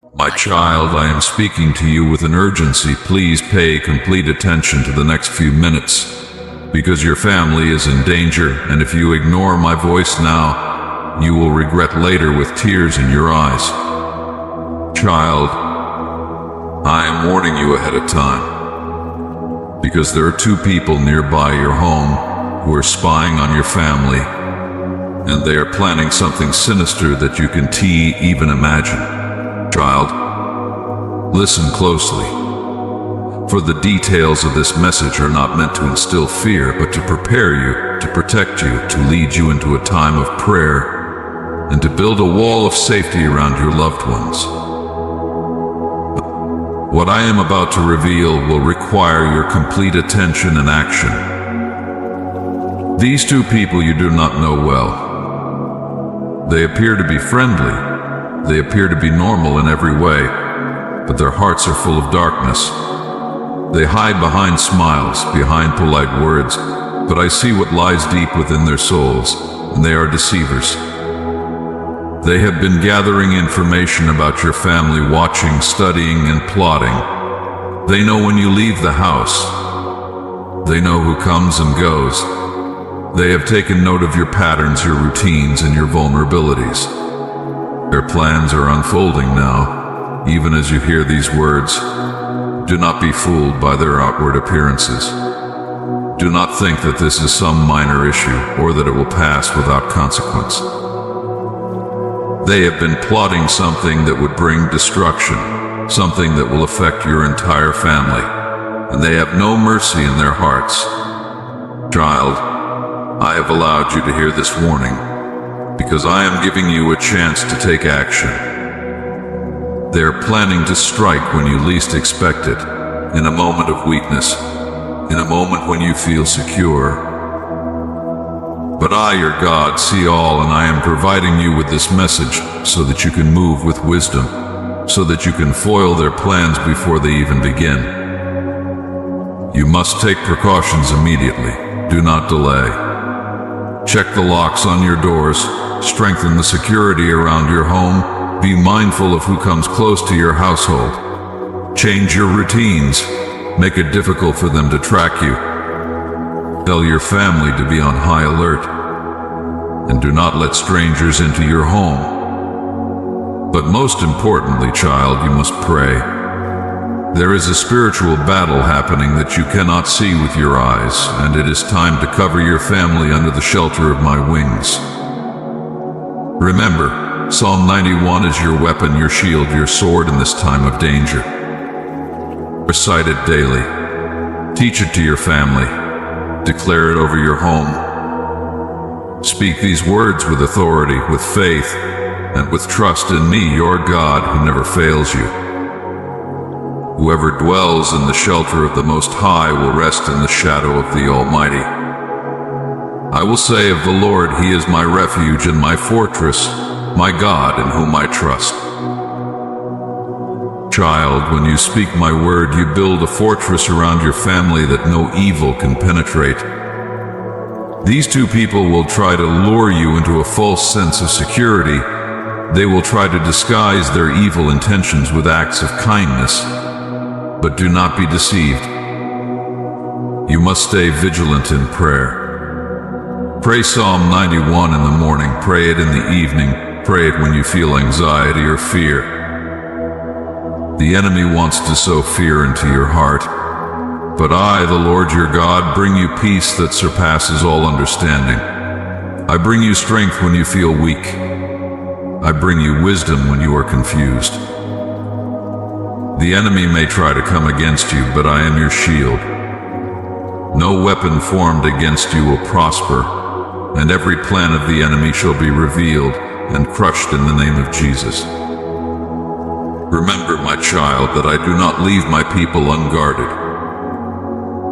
My child, I am speaking to you with an urgency. Please pay complete attention to the next few minutes, because your family is in danger, and if you ignore my voice now, you will regret later with tears in your eyes. Child, I am warning you ahead of time, because there are two people nearby your home who are spying on your family, and they are planning something sinister that you can even imagine. Child, listen closely, for the details of this message are not meant to instill fear, but to prepare you, to protect you, to lead you into a time of prayer, and to build a wall of safety around your loved ones. What I am about to reveal will require your complete attention and action. These two people you do not know well. They appear to be friendly. They appear to be normal in every way, but their hearts are full of darkness. They hide behind smiles, behind polite words, but I see what lies deep within their souls, and they are deceivers. They have been gathering information about your family, watching, studying, and plotting. They know when you leave the house. They know who comes and goes. They have taken note of your patterns, your routines, and your vulnerabilities. Their plans are unfolding now, even as you hear these words. Do not be fooled by their outward appearances. Do not think that this is some minor issue, or that it will pass without consequence. They have been plotting something that would bring destruction, something that will affect your entire family, and they have no mercy in their hearts. Child, I have allowed you to hear this warning, because I am giving you a chance to take action. They are planning to strike when you least expect it, in a moment of weakness, in a moment when you feel secure. But I, your God, see all, and I am providing you with this message so that you can move with wisdom, so that you can foil their plans before they even begin. You must take precautions immediately. Do not delay. Check the locks on your doors. Strengthen the security around your home. Be mindful of who comes close to your household. Change your routines. Make it difficult for them to track you. Tell your family to be on high alert. And do not let strangers into your home. But most importantly, child, you must pray. There is a spiritual battle happening that you cannot see with your eyes, and it is time to cover your family under the shelter of my wings. Remember, Psalm 91 is your weapon, your shield, your sword in this time of danger. Recite it daily. Teach it to your family. Declare it over your home. Speak these words with authority, with faith, and with trust in me, your God, who never fails you. Whoever dwells in the shelter of the Most High will rest in the shadow of the Almighty. I will say of the Lord, He is my refuge and my fortress, my God in whom I trust. Child, when you speak my word, you build a fortress around your family that no evil can penetrate. These two people will try to lure you into a false sense of security. They will try to disguise their evil intentions with acts of kindness. But do not be deceived. You must stay vigilant in prayer. Pray Psalm 91 in the morning, pray it in the evening, pray it when you feel anxiety or fear. The enemy wants to sow fear into your heart, but I, the Lord your God, bring you peace that surpasses all understanding. I bring you strength when you feel weak. I bring you wisdom when you are confused. The enemy may try to come against you, but I am your shield. No weapon formed against you will prosper, and every plan of the enemy shall be revealed and crushed in the name of Jesus. Remember, my child, that I do not leave my people unguarded.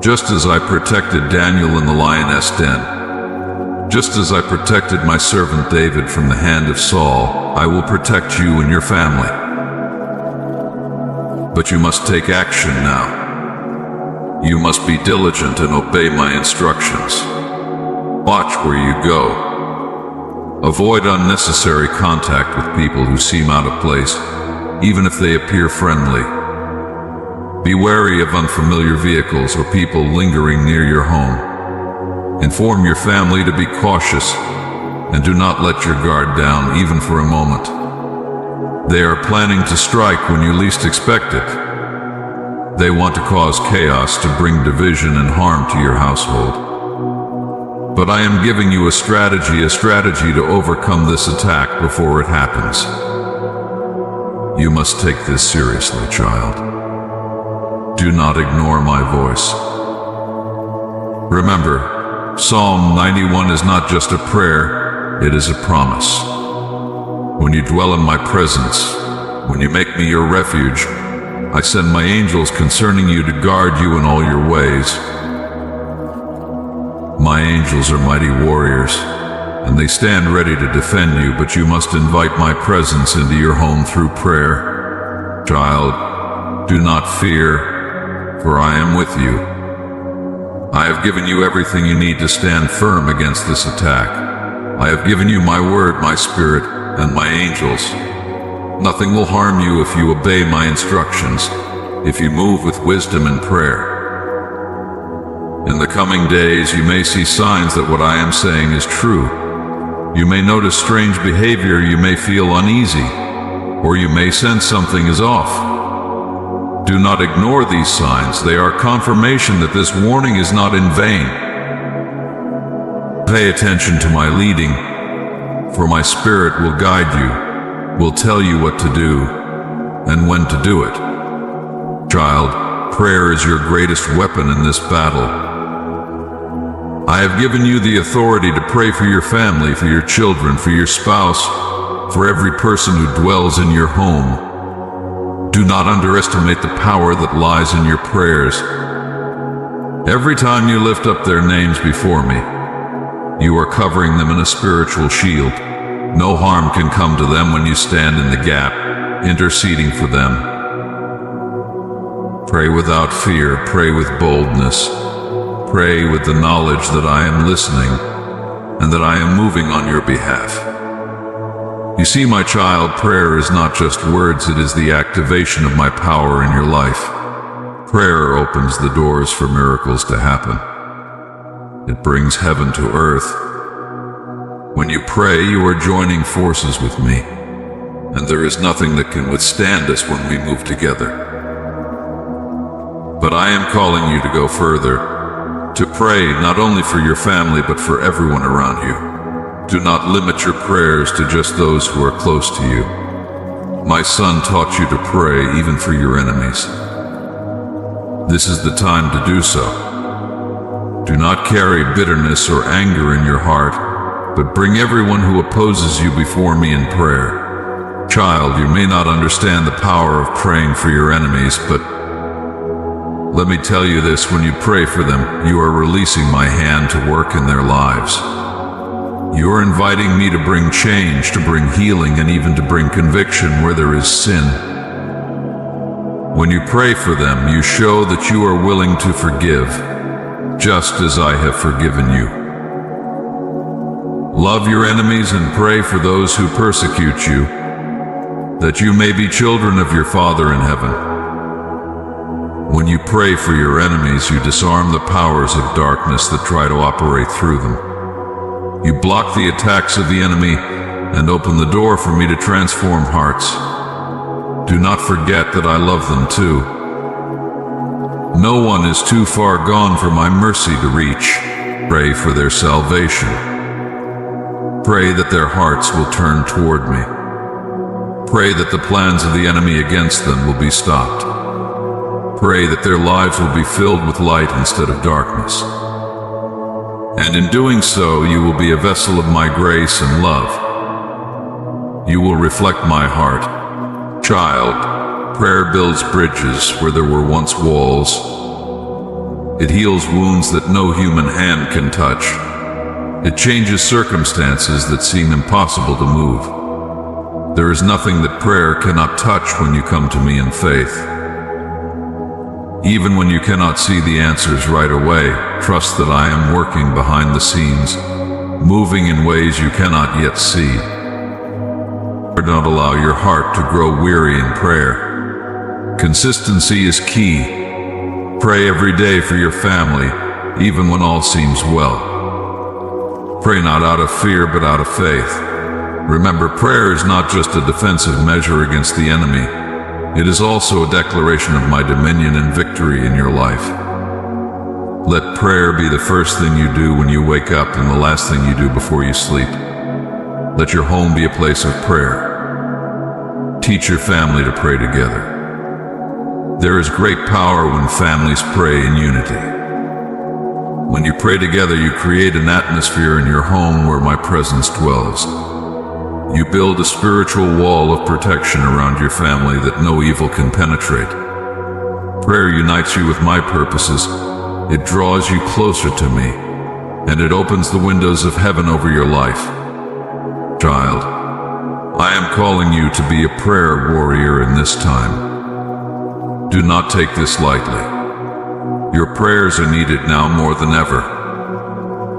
Just as I protected Daniel in the lioness den, just as I protected my servant David from the hand of Saul, I will protect you and your family. But you must take action now. You must be diligent and obey my instructions. Watch where you go. Avoid unnecessary contact with people who seem out of place, even if they appear friendly. Be wary of unfamiliar vehicles or people lingering near your home. Inform your family to be cautious, and do not let your guard down even for a moment. They are planning to strike when you least expect it. They want to cause chaos to bring division and harm to your household. But I am giving you a strategy to overcome this attack before it happens. You must take this seriously, child. Do not ignore my voice. Remember, Psalm 91 is not just a prayer, it is a promise. When you dwell in my presence, when you make me your refuge, I send my angels concerning you to guard you in all your ways. My angels are mighty warriors, and they stand ready to defend you, but you must invite my presence into your home through prayer. Child, do not fear, for I am with you. I have given you everything you need to stand firm against this attack. I have given you my word, my spirit, and my angels. Nothing will harm you if you obey my instructions, if you move with wisdom and prayer. In the coming days, you may see signs that what I am saying is true. You may notice strange behavior, you may feel uneasy, or you may sense something is off. Do not ignore these signs. They are confirmation that this warning is not in vain. Pay attention to my leading, for my spirit will guide you, will tell you what to do, and when to do it. Child, prayer is your greatest weapon in this battle. I have given you the authority to pray for your family, for your children, for your spouse, for every person who dwells in your home. Do not underestimate the power that lies in your prayers. Every time you lift up their names before me, you are covering them in a spiritual shield. No harm can come to them when you stand in the gap, interceding for them. Pray without fear, pray with boldness. Pray with the knowledge that I am listening and that I am moving on your behalf. You see, my child, prayer is not just words, it is the activation of my power in your life. Prayer opens the doors for miracles to happen. It brings heaven to earth. When you pray, you are joining forces with me, and there is nothing that can withstand us when we move together. But I am calling you to go further, to pray not only for your family but for everyone around you. Do not limit your prayers to just those who are close to you. My son taught you to pray even for your enemies. This is the time to do so. Do not carry bitterness or anger in your heart, but bring everyone who opposes you before me in prayer. Child, you may not understand the power of praying for your enemies, but let me tell you this, when you pray for them, you are releasing my hand to work in their lives. You are inviting me to bring change, to bring healing, and even to bring conviction where there is sin. When you pray for them, you show that you are willing to forgive, just as I have forgiven you. Love your enemies and pray for those who persecute you, that you may be children of your Father in heaven. When you pray for your enemies, you disarm the powers of darkness that try to operate through them. You block the attacks of the enemy and open the door for me to transform hearts. Do not forget that I love them too. No one is too far gone for my mercy to reach. Pray for their salvation. Pray that their hearts will turn toward me. Pray that the plans of the enemy against them will be stopped. Pray that their lives will be filled with light instead of darkness. And in doing so, you will be a vessel of my grace and love. You will reflect my heart. Child, prayer builds bridges where there were once walls. It heals wounds that no human hand can touch. It changes circumstances that seem impossible to move. There is nothing that prayer cannot touch when you come to me in faith. Even when you cannot see the answers right away, trust that I am working behind the scenes, moving in ways you cannot yet see. Don't allow your heart to grow weary in prayer. Consistency is key. Pray every day for your family, even when all seems well. Pray not out of fear, but out of faith. Remember, prayer is not just a defensive measure against the enemy. It is also a declaration of my dominion and victory in your life. Let prayer be the first thing you do when you wake up and the last thing you do before you sleep. Let your home be a place of prayer. Teach your family to pray together. There is great power when families pray in unity. When you pray together, you create an atmosphere in your home where my presence dwells. You build a spiritual wall of protection around your family that no evil can penetrate. Prayer unites you with my purposes. It draws you closer to me, and it opens the windows of heaven over your life. Child, I am calling you to be a prayer warrior in this time. Do not take this lightly. Your prayers are needed now more than ever.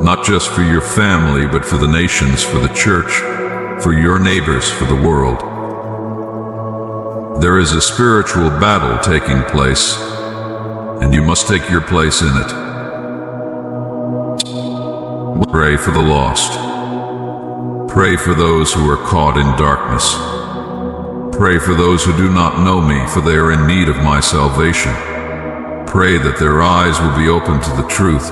Not just for your family, but for the nations, for the church, for your neighbors, for the world. There is a spiritual battle taking place, and you must take your place in it. Pray for the lost. Pray for those who are caught in darkness. Pray for those who do not know me, for they are in need of my salvation. Pray that their eyes will be open to the truth,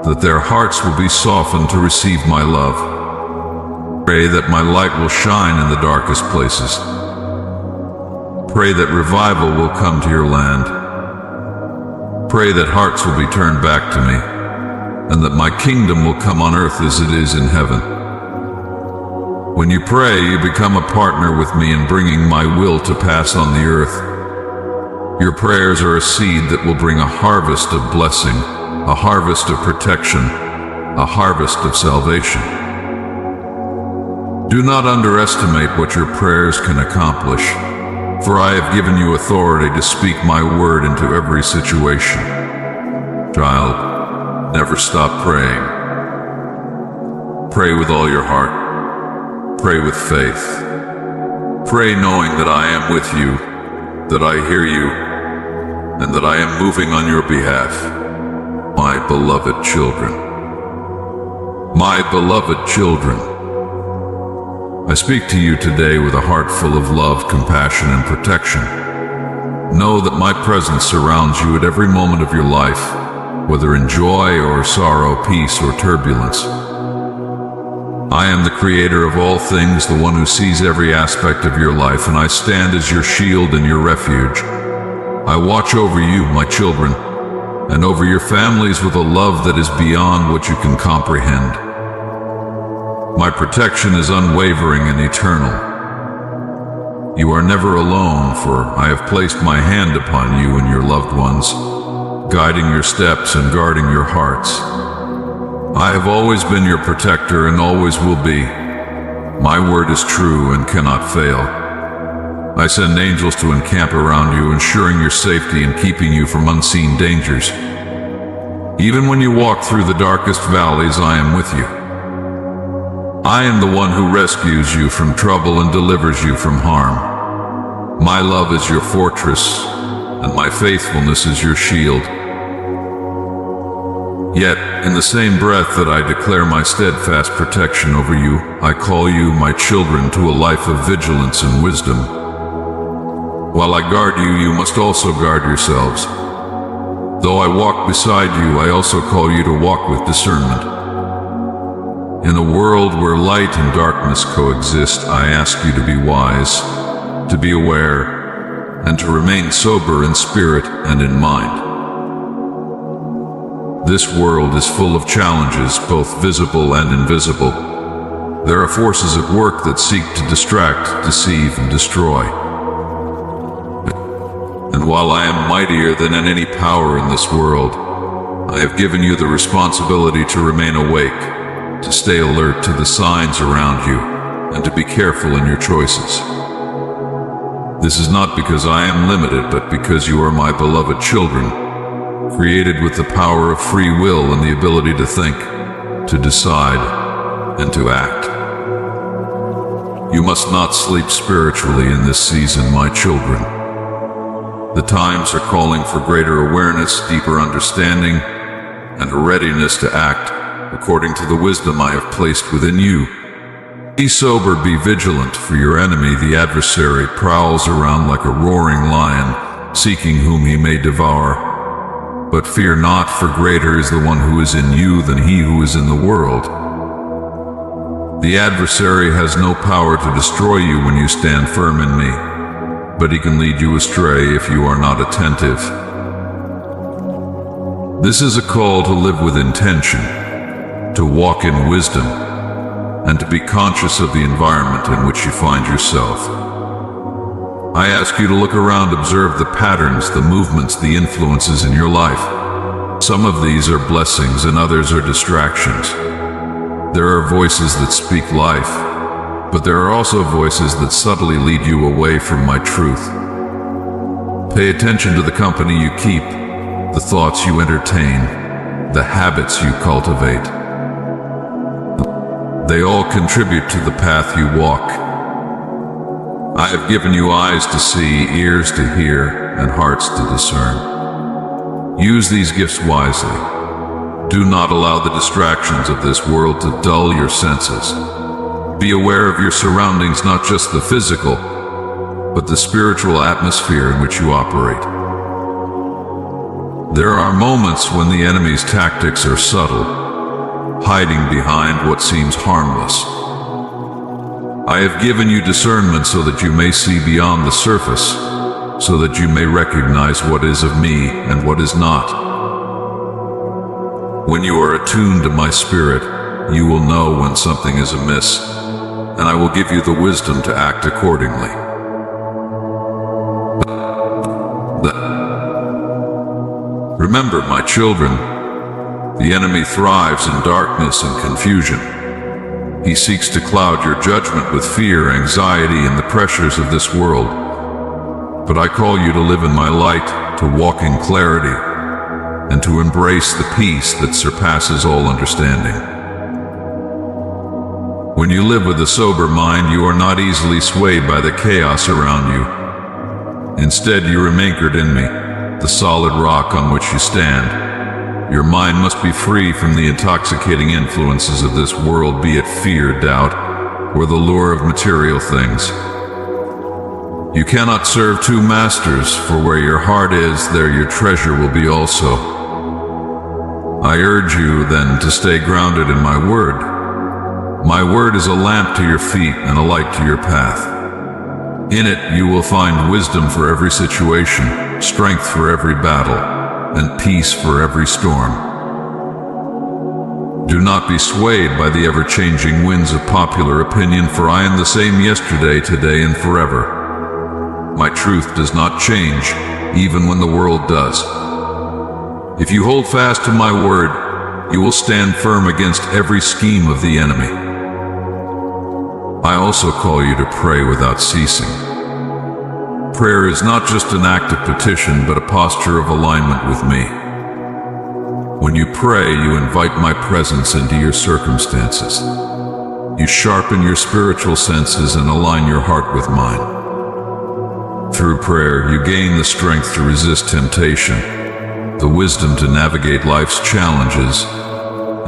that their hearts will be softened to receive my love. Pray that my light will shine in the darkest places. Pray that revival will come to your land. Pray that hearts will be turned back to me, and that my kingdom will come on earth as it is in heaven. When you pray, you become a partner with me in bringing my will to pass on the earth. Your prayers are a seed that will bring a harvest of blessing, a harvest of protection, a harvest of salvation. Do not underestimate what your prayers can accomplish, for I have given you authority to speak my word into every situation. Child, never stop praying. Pray with all your heart. Pray with faith. Pray knowing that I am with you, that I hear you, and that I am moving on your behalf. My beloved children. My beloved children. I speak to you today with a heart full of love, compassion, and protection. Know that my presence surrounds you at every moment of your life, whether in joy or sorrow, peace or turbulence. I am the creator of all things, the one who sees every aspect of your life, and I stand as your shield and your refuge. I watch over you, my children, and over your families with a love that is beyond what you can comprehend. My protection is unwavering and eternal. You are never alone, for I have placed my hand upon you and your loved ones, guiding your steps and guarding your hearts. I have always been your protector and always will be. My word is true and cannot fail. I send angels to encamp around you, ensuring your safety and keeping you from unseen dangers. Even when you walk through the darkest valleys, I am with you. I am the one who rescues you from trouble and delivers you from harm. My love is your fortress, and my faithfulness is your shield. Yet, in the same breath that I declare my steadfast protection over you, I call you, my children, to a life of vigilance and wisdom. While I guard you, you must also guard yourselves. Though I walk beside you, I also call you to walk with discernment. In a world where light and darkness coexist, I ask you to be wise, to be aware, and to remain sober in spirit and in mind. This world is full of challenges, both visible and invisible. There are forces at work that seek to distract, deceive, and destroy. And while I am mightier than any power in this world, I have given you the responsibility to remain awake, to stay alert to the signs around you, and to be careful in your choices. This is not because I am limited, but because you are my beloved children, created with the power of free will and the ability to think, to decide, and to act. You must not sleep spiritually in this season, my children. The times are calling for greater awareness, deeper understanding, and a readiness to act according to the wisdom I have placed within you. Be sober, be vigilant, for your enemy, the adversary, prowls around like a roaring lion, seeking whom he may devour. But fear not, for greater is the one who is in you than he who is in the world. The adversary has no power to destroy you when you stand firm in me, but he can lead you astray if you are not attentive. This is a call to live with intention, to walk in wisdom, and to be conscious of the environment in which you find yourself. I ask you to look around, observe the patterns, the movements, the influences in your life. Some of these are blessings and others are distractions. There are voices that speak life, but there are also voices that subtly lead you away from my truth. Pay attention to the company you keep, the thoughts you entertain, the habits you cultivate. They all contribute to the path you walk. I have given you eyes to see, ears to hear, and hearts to discern. Use these gifts wisely. Do not allow the distractions of this world to dull your senses. Be aware of your surroundings, not just the physical, but the spiritual atmosphere in which you operate. There are moments when the enemy's tactics are subtle, hiding behind what seems harmless. I have given you discernment so that you may see beyond the surface, so that you may recognize what is of me and what is not. When you are attuned to my spirit, you will know when something is amiss, and I will give you the wisdom to act accordingly. Remember, my children, the enemy thrives in darkness and confusion. He seeks to cloud your judgment with fear, anxiety, and the pressures of this world. But I call you to live in my light, to walk in clarity, and to embrace the peace that surpasses all understanding. When you live with a sober mind, you are not easily swayed by the chaos around you. Instead, you are anchored in me, the solid rock on which you stand. Your mind must be free from the intoxicating influences of this world, be it fear, doubt, or the lure of material things. You cannot serve two masters, for where your heart is, there your treasure will be also. I urge you, then, to stay grounded in my word. My word is a lamp to your feet and a light to your path. In it you will find wisdom for every situation, strength for every battle, and peace for every storm. Do not be swayed by the ever-changing winds of popular opinion, for I am the same yesterday, today, and forever. My truth does not change, even when the world does. If you hold fast to my word, you will stand firm against every scheme of the enemy. I also call you to pray without ceasing. Prayer is not just an act of petition, but a posture of alignment with me. When you pray, you invite my presence into your circumstances. You sharpen your spiritual senses and align your heart with mine. Through prayer, you gain the strength to resist temptation, the wisdom to navigate life's challenges,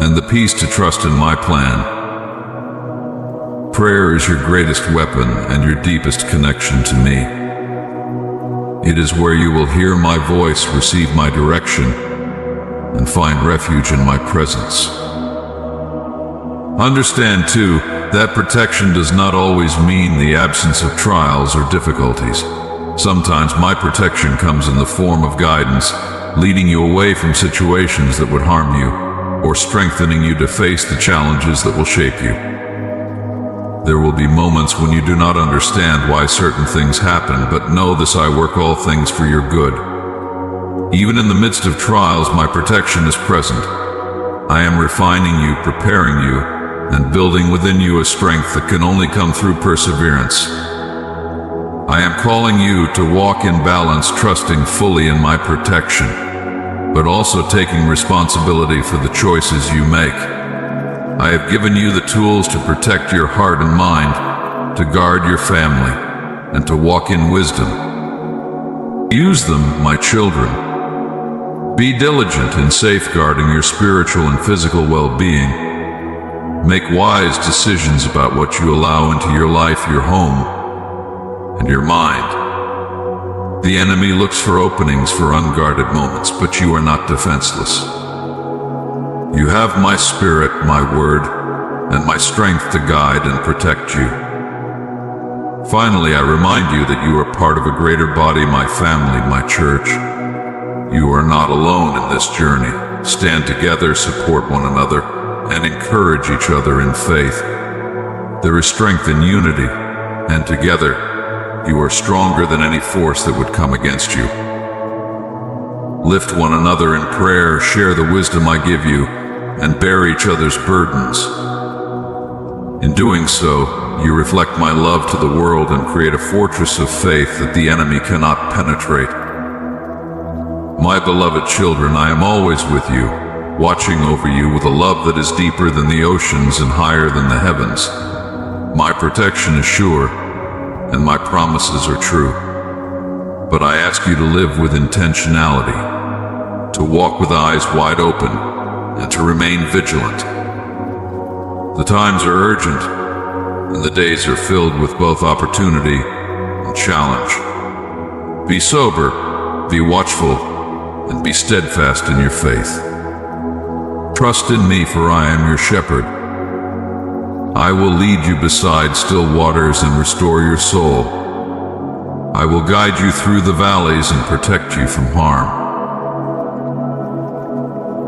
and the peace to trust in my plan. Prayer is your greatest weapon and your deepest connection to me. It is where you will hear my voice, receive my direction, and find refuge in my presence. Understand, too, that protection does not always mean the absence of trials or difficulties. Sometimes my protection comes in the form of guidance, leading you away from situations that would harm you, or strengthening you to face the challenges that will shape you. There will be moments when you do not understand why certain things happen, but know this: I work all things for your good. Even in the midst of trials, my protection is present. I am refining you, preparing you, and building within you a strength that can only come through perseverance. I am calling you to walk in balance, trusting fully in my protection, but also taking responsibility for the choices you make. I have given you the tools to protect your heart and mind, to guard your family, and to walk in wisdom. Use them, my children. Be diligent in safeguarding your spiritual and physical well-being. Make wise decisions about what you allow into your life, your home, and your mind. The enemy looks for openings for unguarded moments, but you are not defenseless. You have my spirit, my word, and my strength to guide and protect you. Finally, I remind you that you are part of a greater body, my family, my church. You are not alone in this journey. Stand together, support one another, and encourage each other in faith. There is strength in unity, and together, you are stronger than any force that would come against you. Lift one another in prayer, share the wisdom I give you, and bear each other's burdens. In doing so, you reflect my love to the world and create a fortress of faith that the enemy cannot penetrate. My beloved children, I am always with you, watching over you with a love that is deeper than the oceans and higher than the heavens. My protection is sure, and my promises are true. But I ask you to live with intentionality, to walk with eyes wide open, and to remain vigilant. The times are urgent, and the days are filled with both opportunity and challenge. Be sober, be watchful, and be steadfast in your faith. Trust in me, for I am your shepherd. I will lead you beside still waters and restore your soul. I will guide you through the valleys and protect you from harm.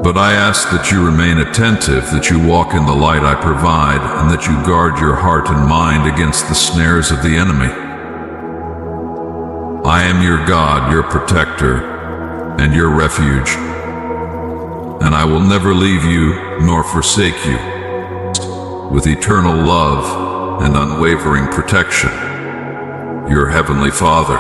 But I ask that you remain attentive, that you walk in the light I provide, and that you guard your heart and mind against the snares of the enemy. I am your God, your protector, and your refuge, and I will never leave you nor forsake you. With eternal love and unwavering protection, your Heavenly Father.